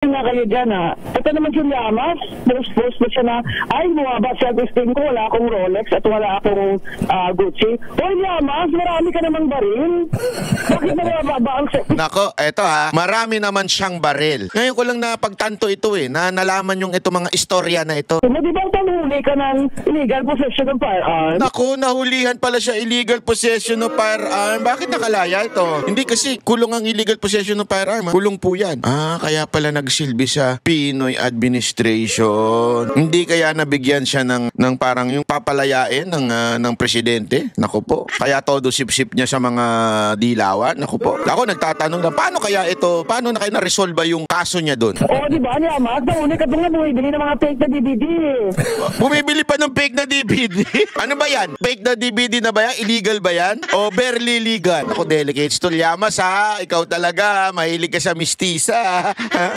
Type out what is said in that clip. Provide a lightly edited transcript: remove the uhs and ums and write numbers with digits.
nga kayo dyan ha. Ito naman si Llamas, post mo siya na, ay bumaba self-esteem ko, wala akong Rolex at wala akong Gucci. Hoy Llamas, marami ka namang baril. Bakit nababa ang Nako, eto ha, marami naman siyang baril. Ngayon ko lang napagtanto ito na nalaman yung ito mga istorya na ito. Di ba tanghuli ka ng illegal possession of firearm? Naku, nahulihan pala siya illegal possession of firearm. Bakit nakalaya ito? Hindi kasi kulong ang illegal possession of firearm. Kulong po yan. Kaya pala nagsilbi sa Pinoy administration. Hindi kaya nabigyan siya ng parang yung papalayain ng presidente? Naku po. Kaya todo sip-sip niya sa mga dilawan? Naku po. Ako nagtatanong na paano kaya ito? Paano na kayo na-resolve yung kaso niya doon? Oo, di ba? Llamas, nahuli ka doon nga bumibili ng mga fake na DVD. Bumibili pa ng fake na DVD? Ano ba yan? Fake na DVD na ba yan? Illegal ba yan? O barely legal? Ako, delicates to Llamas ha. Ikaw talaga, mahilig ka sa mistisa.